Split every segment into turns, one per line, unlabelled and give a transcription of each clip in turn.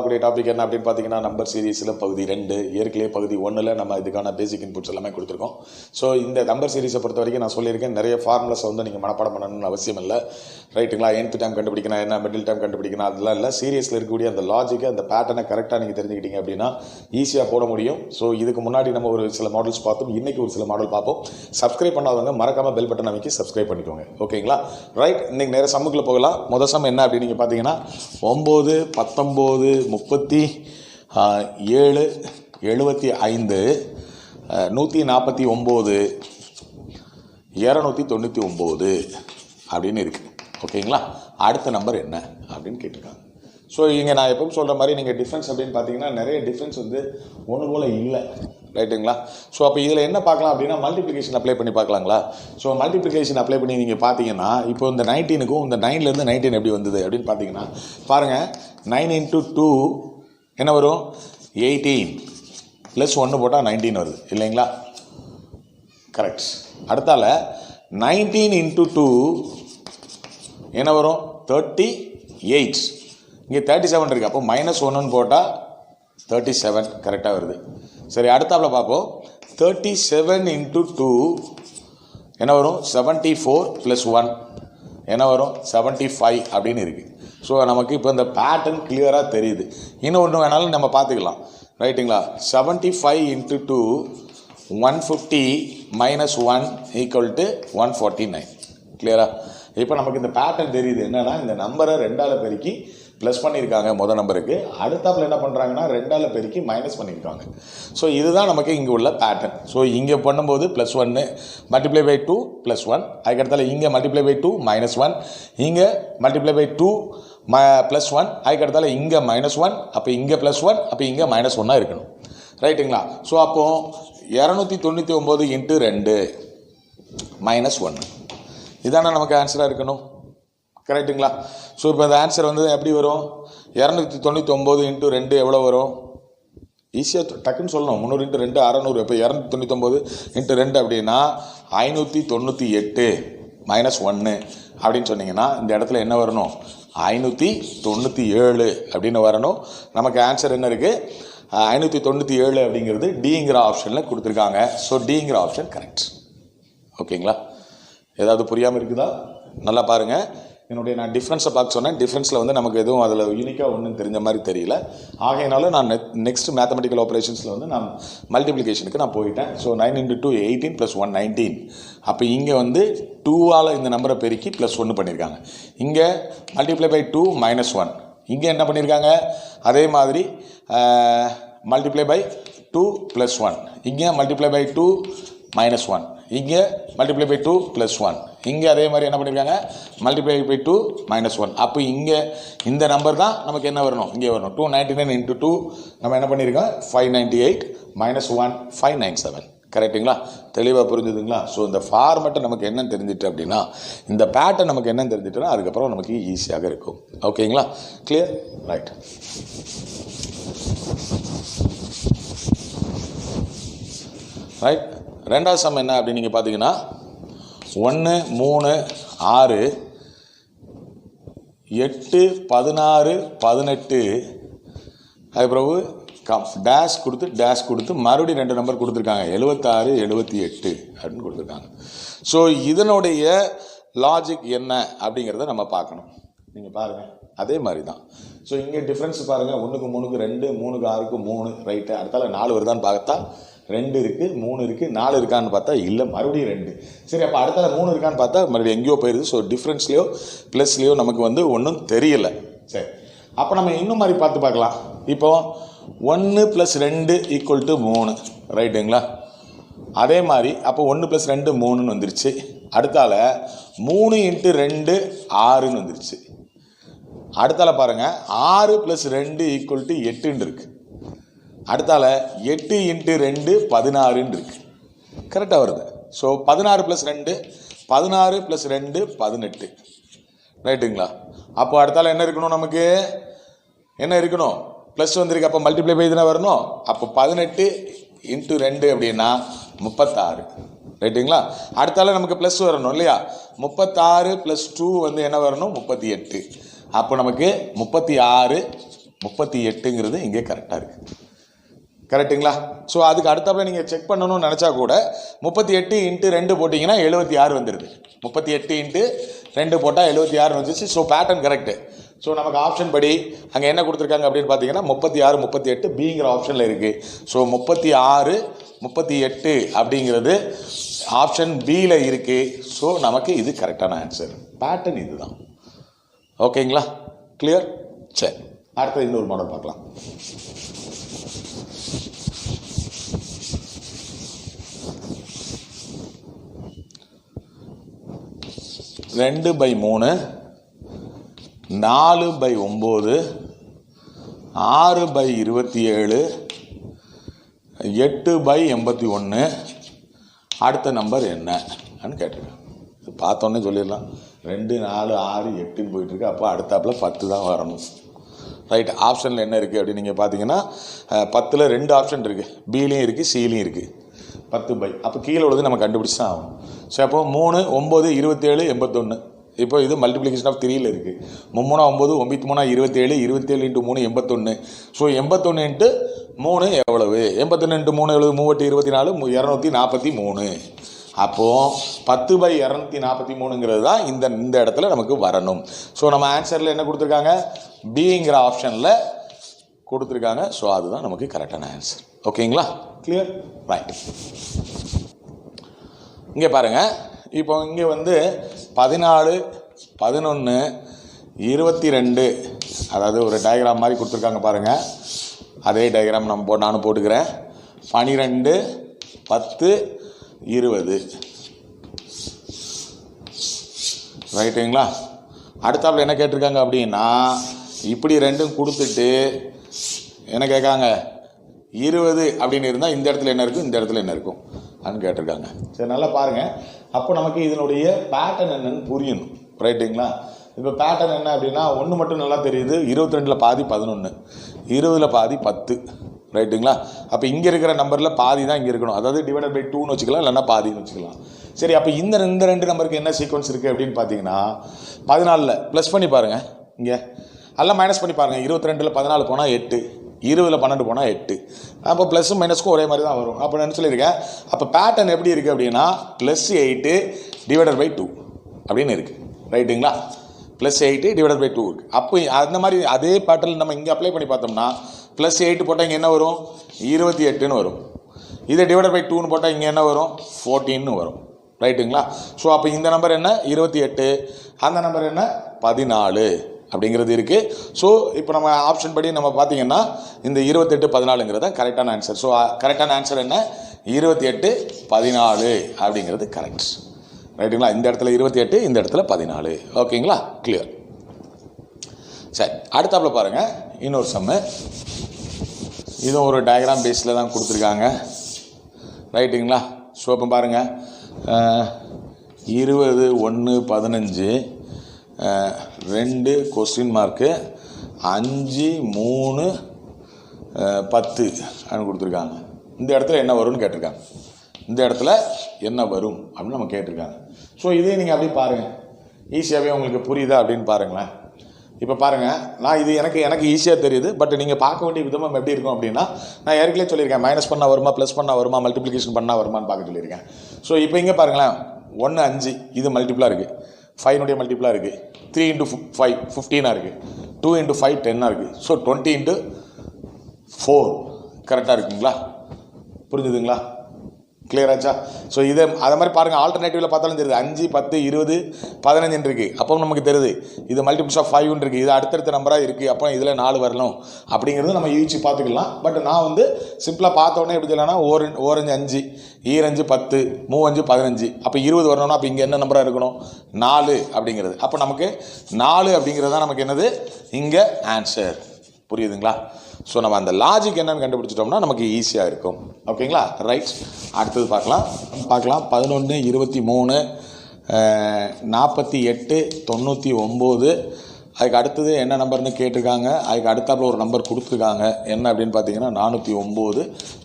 பார்க்கக்கூடிய டாபிக் என்ன அப்படின்னு பார்த்தீங்கன்னா நம்பர் சீரீஸில் பகுதி 2 ஏற்கனவே பகுதி 1ல் நம்ம இதுக்கான பேசிக் இன்புட்ஸ் எல்லாமே கொடுத்துருக்கோம். ஸோ இந்த நம்பர் சீரீஸை பொறுத்த வரைக்கும் நான் சொல்லியிருக்கேன், நிறைய ஃபார்முலாஸை வந்து நீங்கள் மனப்பாடம் பண்ணணும்னு அவசியம் இல்லை, ரைட்டுங்களா? nth டைம் கண்டுபிடிக்கணும், என்ன மிடில் டைம் கண்டுபிடிக்கணும், அதெல்லாம் இல்லை. சீரியஸில் இருக்கக்கூடிய அந்த லாஜிக்கை, அந்த பேட்டர்னை கரெக்டாக நீங்கள் தெரிஞ்சுக்கிட்டீங்க அப்படின்னா ஈஸியாக போட முடியும். ஸோ இதுக்கு முன்னாடி நம்ம ஒரு சில மாடல்ஸ் பார்த்தோம், இன்றைக்கி ஒரு சில மாடல் பார்ப்போம். சப்ஸ்கிரைப் பண்ணாதவங்க மறக்காமல் பெல் பட்டன் அமைக்கி சப்ஸ்கிரைப் பண்ணிக்கோங்க, ஓகேங்களா? ரைட், இன்றைக்கி நேர சம்முக்குள்ளே போகலாம். முதல் சம் என்ன அப்படின்னு நீங்கள் பார்த்தீங்கன்னா 9, 19, 37, 75, 149, 299 அப்படின்னு இருக்குது, ஓகேங்களா? அடுத்த நம்பர் என்ன அப்படின்னு கேட்டிருக்காங்க. ஸோ இங்கே நான் எப்பவும் சொல்கிற மாதிரி நீங்கள் டிஃப்ரென்ஸ் அப்படின்னு பார்த்தீங்கன்னா நிறைய டிஃப்ரென்ஸ் வந்து ஒன்று போல் இல்லை, ரைட்டுங்களா? ஸோ அப்போ இதில் என்ன பார்க்கலாம் அப்படின்னா மல்டிப்ளிகேஷன் அப்ளை பண்ணி பார்க்கலாங்களா? ஸோ மல்டிப்ளிகேஷன் அப்ளை பண்ணி நீங்கள் பார்த்தீங்கன்னா இப்போ இந்த 19க்கும் இந்த 9லேருந்து 19 எப்படி வந்தது அப்படின்னு பார்த்தீங்கன்னா பாருங்கள், 9 × 2 என்ன வரும்? 18 + 1 போட்டால் 19 வருது இல்லைங்களா? கரெக்ட். அடுத்தால 19 × 2 என்ன வரும்? 38. இங்கே 37 இருக்குது, அப்போ -1 போட்டால் 37 கரெக்டாக வருது. சரி, அடுத்தாப்பில் பார்ப்போம். 37 × 2 என்ன வரும்? 74 + 1 என்ன வரும்? 75 அப்படின்னு இருக்குது. ஸோ நமக்கு இப்போ இந்த பேட்டர்ன் கிளியராக தெரியுது. இன்னும் ஒன்று வேணாலும் நம்ம பார்த்துக்கலாம், ரைட்டுங்களா? 75 × 2 150 - 1 = 149. கிளியரா? இப்போ நமக்கு இந்த பேட்டர்ன் தெரியுது. என்னன்னா இந்த நம்பரை 2ஆல் பெருக்கி ப்ளஸ் பண்ணியிருக்காங்க முதல் நம்பருக்கு, அடுத்தாப்பில் என்ன பண்ணுறாங்கன்னா 2ஆல் பெருக்கி மைனஸ் பண்ணியிருக்காங்க. ஸோ இதுதான் நமக்கு இங்கே உள்ள பேட்டர்ன். ஸோ இங்கே பண்ணும்போது +1 மல்டிப்ளை பை 2 +1, அதுக்கடுத்தால இங்கே மல்டிப்ளை பை 2 -1, இங்கே மல்டிப்ளை பை 2 +1, அதுக்கடுத்தால இங்கே -1, அப்போ இங்கே +1, அப்போ இங்கே -1 இருக்கணும், ரைட்டுங்களா? ஸோ அப்போது 299 × 2 -1 இதான நமக்கு ஆன்சராக இருக்கணும், கரெக்டுங்களா? ஸோ இப்போ இந்த ஆன்சர் வந்து எப்படி வரும்? 299 × 2 எவ்வளோ வரும்? ஈஸியாக டக்குன்னு சொல்லணும். 300 × 2 600. இப்போ 299 × 2 அப்படின்னா 598 -1 அப்படின்னு சொன்னீங்கன்னா இந்த இடத்துல என்ன வரணும்? 597 அப்படின்னு வரணும். நமக்கு ஆன்சர் என்ன இருக்குது? 597 அப்படிங்கிறது டிங்கிற ஆப்ஷனில் கொடுத்துருக்காங்க. ஸோ டிங்கிற ஆப்ஷன் கரெக்ட், ஓகேங்களா? ஏதாவது புரியாமல் இருக்குதா? நல்லா பாருங்கள். நான் டிஃப்ரென்ஸை பார்க்க சொன்னேன். டிஃப்ரென்ஸில் வந்து நமக்கு எதுவும் அதில் யூனிக்காக ஒன்றும் தெரிஞ்ச மாதிரி தெரியல. ஆகையினால நான் நெக்ஸ்ட் மேத்தமெட்டிக்கல் ஆப்ரேஷன்ஸில் வந்து நான் மல்டிப்ளிகேஷனுக்கு நான் போயிட்டேன். ஸோ 9 × 2 18 + 1 19. அப்போ இங்கே வந்து 2ஆல் இந்த நம்பரை பெருக்கி +1 பண்ணியிருக்காங்க. இங்கே மல்டிப்ளை பை 2 -1. இங்கே என்ன பண்ணியிருக்காங்க? அதே மாதிரி மல்டிப்ளை பை 2 + 1. இங்கே மல்டிப்ளை பை 2 -1. இங்கே மல்டிப்ளை பை 2 +1. இங்கே அதே மாதிரி என்ன பண்ணியிருக்காங்க? Multiply by 2 -1. அப்போ இங்கே இந்த நம்பர் தான் நமக்கு என்ன வரணும்? இங்கே வரணும். 299 × 2 நம்ம என்ன பண்ணியிருக்கோம்? 598 -1 597. கரெக்டுங்களா? தெளிவாக புரிஞ்சுதுங்களா? ஸோ இந்த ஃபார்மெட்டை நமக்கு என்ன தெரிஞ்சிட்டு அப்படின்னா, இந்த பேட்டர்ன் நமக்கு என்ன தெரிஞ்சிட்டுனா அதுக்கப்புறம் நமக்கு ஈஸியாக இருக்கும், ஓகேங்களா? கிளியர்? ரைட். ரைட், ரெண்டாவது சம் என்ன அப்படின்னு நீங்கள் பார்த்தீங்கன்னா 1 3 6 8 16 18 அதுக்கப்புறம் டேஷ் கொடுத்து மறுபடியும் 2 நம்பர் கொடுத்துருக்காங்க, 76 78 அப்படின்னு கொடுத்துருக்காங்க. ஸோ இதனுடைய லாஜிக் என்ன அப்படிங்கிறத நம்ம பார்க்கணும். நீங்கள் பாருங்கள், அதே மாதிரி தான். ஸோ இங்கே டிஃப்ரென்ஸ் பாருங்கள், 1க்கு 3க்கு 2, 3க்கு 6க்கு 3, ரைட்டு. அடுத்தால 4 வருதான்னு பார்த்தா 2 இருக்குது, 3 இருக்குது, 4 இருக்கான்னு பார்த்தா இல்லை, மறுபடியும் 2. சரி, அப்போ அடுத்தால 3 இருக்கான்னு பார்த்தா மறுபடியும் எங்கேயோ போயிடுது. ஸோ டிஃப்ரென்ஸ்லையோ ப்ளஸ்லையோ நமக்கு வந்து ஒன்றும் தெரியலை. சரி, அப்போ நம்ம இன்னும் மாதிரி பார்த்து பார்க்கலாம். இப்போ 1 + 2 = 3, ரைட்டுங்களா? அதே மாதிரி அப்போ 1 + 2 3ன்னு வந்துருச்சு. அடுத்தால 3 × 2 6ன்னு வந்துருச்சு. அடுத்தால பாருங்கள் 6 + 2 = 8ன்னு இருக்குது. அடுத்தால 8 × 2 16ன்னு இருக்குது. கரெக்டாக வருது. ஸோ 16 + 2 16 + 2 18, ரைட்டுங்களா? அப்போ அடுத்தால என்ன இருக்கணும்? நமக்கு என்ன இருக்கணும்? ப்ளஸ் வந்திருக்கு. அப்போ மல்டிப்ளை பை தானே வரணும். அப்போ 18 × 2 அப்படின்னா 36, ரைட்டுங்களா? அடுத்தால நமக்கு ப்ளஸ் வரணும் இல்லையா? 36 + 2 வந்து என்ன வரணும்? 38. அப்போ நமக்கு 36 38ங்கிறது இங்கே கரெக்டாக இருக்குது. கரெக்டுங்களா? ஸோ அதுக்கு அடுத்தாப்புல நீங்கள் செக் பண்ணணும்னு நினச்சா கூட 38 × 2 போட்டிங்கன்னா 76 வந்துடுது. 38 × 2 போட்டால் 76 வந்துச்சு. So pattern correct. ஸோ நமக்கு ஆப்ஷன் படி அங்கே என்ன கொடுத்துருக்காங்க அப்படின்னு பார்த்தீங்கன்னா 36 38 பிங்கிற ஆப்ஷனில் இருக்குது. ஸோ 36 38 அப்படிங்கிறது ஆப்ஷன் பியில் இருக்குது. ஸோ நமக்கு இது கரெக்டான ஆன்சர். பேட்டர்ன் இது தான். ஓகேங்களா? கிளியர்? சரி, அடுத்தது இன்னொரு மாடல் பார்க்கலாம். 2/3, 4/9, 6/27, 8/81. அடுத்த நம்பர் என்னன்னு கேட்டிருக்கேன். இது பார்த்தோன்னே சொல்லிடலாம். 2 4 6 8ன்னு போயிட்டுருக்கு. அப்போ அடுத்தாப்பில் 10 தான் வரணும். ரைட். ஆப்ஷனில் என்ன இருக்குது அப்படின்னு நீங்கள் பார்த்தீங்கன்னா 10ல் 2 ஆப்ஷன் இருக்குது. பிலையும் இருக்குது, சிலையும் இருக்குது. 10/. அப்போ கீழே உள்ளது நம்ம கண்டுபிடிச்சி தான் ஆகும். ஸோ அப்போ 3 9 27 81. இப்போ இது மல்டிப்ளிகேஷன் ஆஃப் 3ல் இருக்குது. 3 9 9 27 27 × 3 81. ஸோ 81 × 3 எவ்வளவு? 81 × 3 எவ்வளவு? 3 24 243. அப்போது 10/243ங்கிறது தான் இந்த இடத்துல நமக்கு வரணும். ஸோ நம்ம ஆன்சரில் என்ன கொடுத்துருக்காங்க? பிங்கிற ஆப்ஷனில் கொடுத்துருக்காங்க. ஸோ அதுதான் நமக்கு கரெக்டான ஆன்சர். ஓகேங்களா? கிளியர்? ரைட். இங்கே பாருங்கள். இப்போ இங்கே 14 11 22 அதாவது ஒரு டயக்ராம் மாதிரி கொடுத்துருக்காங்க பாருங்கள். அதே டயக்ராம் நானும் போட்டுக்கிறேன். 12 10 20. ரைட்டுங்களா? அடுத்தாப்புல என்ன கேட்டிருக்காங்க அப்படின்னா இப்படி ரெண்டும் கொடுத்துட்டு என்ன கேட்காங்க? 20 அப்படின்னு இருந்தால் இந்த இடத்துல என்ன இருக்கும், இந்த இடத்துல என்ன இருக்கும் அப்படின்னு கேட்டிருக்காங்க. சரி, நல்லா பாருங்கள். அப்போ நமக்கு இதனுடைய பேட்டர்ன் என்னன்னு புரியணும். ரைட்டுங்களா? இப்போ பேட்டர்ன் என்ன அப்படின்னா ஒன்று மட்டும் நல்லா தெரியுது. 22ல் பாதி 11, 20ல் பாதி 10. ரைட்டுங்களா? அப்போ இங்கே இருக்கிற நம்பரில் பாதி தான் இங்கே இருக்கணும். அதாவது /2ன்னு வச்சுக்கலாம், இல்லைன்னா பாதின்னு வச்சுக்கலாம். சரி, அப்போ இந்த 2 நம்பருக்கு என்ன சீக்வன்ஸ் இருக்குது அப்படின்னு பார்த்தீங்கன்னா 14ல் ப்ளஸ் பண்ணி பாருங்கள். இங்கே எல்லாம் மைனஸ் பண்ணி பாருங்கள். 22ல் 14 போனால் 8, 20ல் 12 போனால் 8. அப்போ ப்ளஸ்ஸும் மைனஸ்க்கும் ஒரே மாதிரி தான் வரும். அப்போ நான் சொல்லியிருக்கேன். அப்போ பேட்டர்ன் எப்படி இருக்குது அப்படின்னா +8 / 2 அப்படின்னு இருக்குது. ரைட்டுங்களா? +8 / 2 இருக்குது. அப்போ அந்த மாதிரி அதே பேட்டர்ன் நம்ம இங்கே அப்ளை பண்ணி பார்த்தோம்னா +8 போட்டால் இங்கே என்ன வரும்? 28ன்னு வரும். இதை /2ன்னு போட்டால் இங்கே என்ன வரும்? 14ன்னு வரும். ரைட்டுங்களா? ஸோ அப்போ இந்த நம்பர் என்ன? 28. அந்த நம்பர் என்ன? 14 அப்படிங்கிறது இருக்குது. ஸோ இப்போ நம்ம ஆப்ஷன் படி நம்ம பார்த்தீங்கன்னா இந்த 28 14ங்கிறது கரெக்டான ஆன்சர். ஸோ கரெக்டான ஆன்சர் என்ன? 28 14 அப்படிங்கிறது கரெக்ட். ரைட்டுங்களா? இந்த இடத்துல 28, இந்த இடத்துல 14. ஓகேங்களா? கிளியர்? சரி, அடுத்தாப்புல பாருங்கள். இன்னொரு சம்மு. இதுவும் ஒரு டயக்ராம் பேஸில் தான் கொடுத்துருக்காங்க. ரைட்டுங்களா? ஸோ இப்போ பாருங்கள். 20 1 15 2 கொஸ்டின் மார்க்கு 5 3 10 அப்படின்னு கொடுத்துருக்காங்க. இந்த இடத்துல என்ன வரும்னு கேட்டிருக்காங்க. இந்த இடத்துல என்ன வரும் அப்படின்னு நம்ம கேட்டிருக்காங்க. ஸோ இதே நீங்கள் அப்படி பாருங்கள். ஈஸியாகவே உங்களுக்கு புரியுதா அப்படின்னு பாருங்களேன். இப்போ பாருங்கள், நான் இது எனக்கு ஈஸியாக தெரியுது. பட் நீங்கள் பார்க்க வேண்டிய விதமாக எப்படி இருக்கும் அப்படின்னா நான் ஏற்கனவே சொல்லியிருக்கேன். மைனஸ் பண்ணால் வருமா, ப்ளஸ் பண்ணால் வருமா, மல்டிப்ளிகேஷன் பண்ணால் வருமானு பார்க்க சொல்லியிருக்கேன். ஸோ இப்போ இங்கே பாருங்களேன். 1 5 இது மல்டிப்ளாக இருக்குது. 5னுடைய மல்டிப்ளாக இருக்குது. 3 × 5 15 இருக்குது. 2 × 5 10 இருக்குது. ஸோ 20 × 4 கரெக்டாக இருக்குங்களா? புரிஞ்சுதுங்களா? கிளியர் ஆச்சா? ஸோ இதை அதை மாதிரி பாருங்கள். ஆல்டர்னேட்டிவில் பார்த்தாலும் தெரியுது. 5 10 20 15 இருக்குது. அப்போ நமக்கு தெரியுது இது மல்டிபிள்ஸ் ஆஃப் 5 இருக்குது. இது அடுத்தடுத்த நம்பராக இருக்குது. அப்போ இதில் 4 வரணும் அப்படிங்கிறது நம்ம யூகிச்சு பார்த்துக்கலாம். பட் நான் சிம்பிளாக பார்த்தோன்னே எப்படி சொல்லலாம்னா 1 5 2 10 3 15. அப்போ 20 வரணும்னா அப்போ இங்கே என்ன நம்பராக இருக்கணும்? 4 அப்படிங்கிறது. அப்போ நமக்கு 4 அப்படிங்கிறது தான் நமக்கு என்னது இங்கே ஆன்சர். புரியுதுங்களா? ஸோ நம்ம அந்த லாஜிக் என்னன்னு கண்டுபிடிச்சிட்டோம்னா நமக்கு ஈஸியாக இருக்கும். ஓகேங்களா? ரைட். அடுத்தது பார்க்கலாம். 11 23 48 99 அதுக்கு அடுத்தது என்ன நம்பர்னு கேட்டிருக்காங்க. அதுக்கு அடுத்தாப்புல ஒரு நம்பர் கொடுத்துருக்காங்க. என்ன அப்படின்னு பார்த்தீங்கன்னா 409.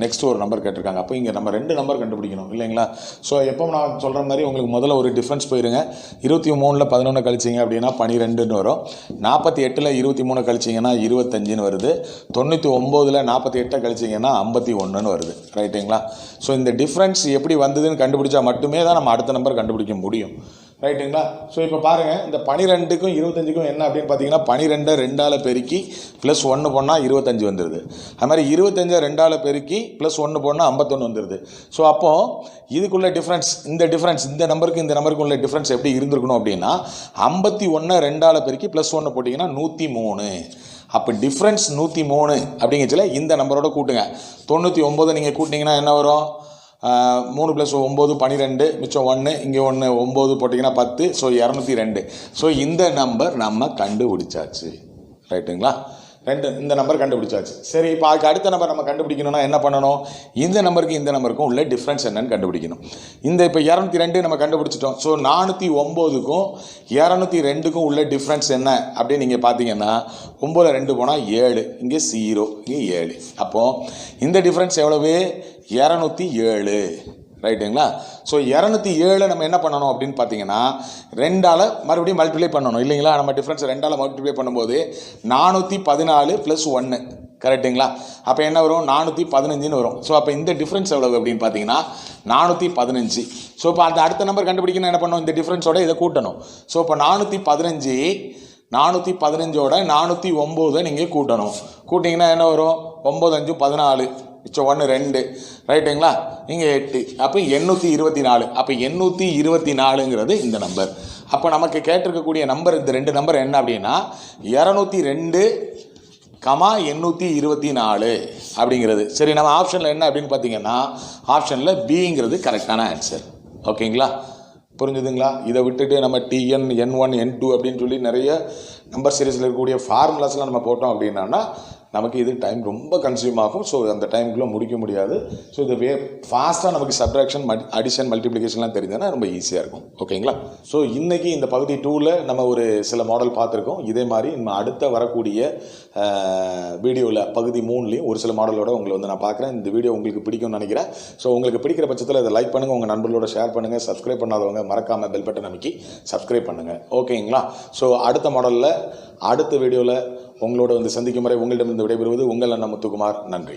நெக்ஸ்ட் ஒரு நம்பர் கேட்டிருக்காங்க. அப்போ இங்கே நம்ம 2 நம்பர் கண்டுபிடிக்கணும் இல்லைங்களா? ஸோ எப்போ நான் சொல்கிற மாதிரி உங்களுக்கு முதல்ல ஒரு டிஃப்ரென்ஸ் போயிருங்க. 23ல் 11 கழிச்சிங்க அப்படின்னா 12ன்னு வரும். 48ல் 23 கழிச்சிங்கன்னா 25ன்னு வருது. 99ல் 48 கழிச்சிங்கன்னா 51ன்னு வருது. ரைட்டுங்களா? ஸோ இந்த டிஃப்ரென்ஸ் எப்படி வந்ததுன்னு கண்டுபிடிச்சா மட்டுமே தான் நம்ம அடுத்த நம்பர் கண்டுபிடிக்க முடியும். ரைட்டுங்களா? ஸோ இப்போ பாருங்கள், இந்த 12க்கும் 25க்கும் என்ன அப்படின்னு பார்த்தீங்கன்னா 12 2ஆல் பெருக்கி ப்ளஸ் 1 போனால் 25 வந்துடுது. அது மாதிரி 25 2ஆல் பெருக்கி ப்ளஸ் 1 போனால் 51 வந்துடுது. ஸோ அப்போது இதுக்குள்ள டிஃப்ரென்ஸ், இந்த நம்பருக்கு இந்த நம்பருக்கு உள்ள டிஃப்ரென்ஸ் எப்படி இருந்திருக்கணும் அப்படின்னா 51 2ஆல் பெருக்கி ப்ளஸ் 1 போட்டிங்கன்னா 103. அப்போ டிஃப்ரென்ஸ் 103 அப்படிங்கச்சில இந்த நம்பரோட கூட்டுங்க. 99 நீங்கள் கூட்டிங்கன்னா என்ன வரும்? 3 + 9 12, மிச்சம் 1, இங்கே 1 9 போட்டிங்கன்னா 10. ஸோ 202. ஸோ இந்த நம்பர் நம்ம கண்டுபிடிச்சாச்சு. ரைட்டுங்களா? இந்த நம்பர் கண்டுபிடிச்சாச்சு. சரி, இப்போ அதுக்கு அடுத்த நம்பர் நம்ம கண்டுபிடிக்கணும்னா என்ன பண்ணணும்? இந்த நம்பருக்கு இந்த நம்பருக்கும் உள்ள டிஃப்ரென்ஸ் என்னன்னு கண்டுபிடிக்கணும். இப்போ 202 நம்ம கண்டுபிடிச்சிட்டோம். ஸோ 409க்கும் 202க்கும் உள்ள டிஃப்ரென்ஸ் என்ன அப்படின்னு நீங்கள் பார்த்தீங்கன்னா 9ல் 2 போனால் 7, இங்கே 0, இங்கே 7. அப்போது இந்த டிஃப்ரென்ஸ் எவ்வளவு? 207. ரைட்டுங்களா? ஸோ 207 நம்ம என்ன பண்ணணும் அப்படின்னு பார்த்தீங்கன்னா 2ஆல் மறுபடியும் மல்டிப்ளை பண்ணணும் இல்லைங்களா? நம்ம டிஃப்ரென்ஸ் 2ஆல் மல்டிப்ளை பண்ணும்போது 414 + 1. கரெக்டுங்களா? அப்போ என்ன வரும்? 415ன்னு வரும். ஸோ அப்போ இந்த டிஃப்ரென்ஸ் எவ்வளவு அப்படின்னு பார்த்தீங்கன்னா 415. ஸோ இப்போ அந்த அடுத்த நம்பர் கண்டுபிடிக்கணும் என்ன பண்ணணும்? இந்த டிஃப்ரென்ஸோட இதை கூட்டணும். ஸோ இப்போ 415ஓட 409 நீங்கள் கூட்டணும். கூட்டிங்கன்னா என்ன வரும்? 9 5 14, மிச்சம் 1 2. ரைட்டுங்களா? இங்கே 8. அப்போ 824. அப்போ 824ங்கிறது இந்த நம்பர். அப்போ நமக்கு கேட்டிருக்கக்கூடிய நம்பர், இந்த 2 நம்பர் என்ன அப்படின்னா 202, 824 அப்படிங்கிறது. சரி, நம்ம ஆப்ஷனில் என்ன அப்படின்னு பார்த்தீங்கன்னா ஆப்ஷனில் பிங்கிறது கரெக்டான ஆன்சர். ஓகேங்களா? புரிஞ்சுதுங்களா? இதை விட்டுட்டு நம்ம TN, N1, N2 அப்படின்னு சொல்லி நிறைய நம்பர் சீரீஸில் இருக்கக்கூடிய ஃபார்முலாஸ்லாம் நம்ம போட்டோம் அப்படின்னா நமக்கு இது டைம் ரொம்ப கன்சியூம் ஆகும். ஸோ அந்த டைமுக்குள்ளே முடிக்க முடியாது. ஸோ இது ஃபாஸ்ட்டாக நமக்கு சப்ட்ராக்ஷன், அடிஷன், மல்டிப்ளிகேஷன்லாம் தெரிஞ்சதுன்னா ரொம்ப ஈஸியாக இருக்கும். ஓகேங்களா? ஸோ இன்றைக்கி இந்த பகுதி 2ல் நம்ம ஒரு சில மாடல் பார்த்துருக்கோம். இதே மாதிரி நம்ம அடுத்த வரக்கூடிய வீடியோவில் பகுதி 3லேயும் ஒரு சில மாடலோட உங்களை நான் பார்க்குறேன். இந்த வீடியோ உங்களுக்கு பிடிக்கும்னு நினைக்கிறேன். ஸோ உங்களுக்கு பிடிக்கிற பட்சத்தில் இதை லைக் பண்ணுங்கள், உங்கள் நண்பர்களோட ஷேர் பண்ணுங்கள். சப்ஸ்கிரைப் பண்ணாதவங்க மறக்காமல் பெல் பட்டன் அமைக்கி சப்ஸ்கிரைப் பண்ணுங்கள். ஓகேங்களா? ஸோ அடுத்த மாடலில் அடுத்த வீடியோவில் உங்களோட சந்திக்கும் வரை உங்களிடமிருந்து விடைபெறுவது உங்கள் அண்ணன் முத்துக்குமார். நன்றி.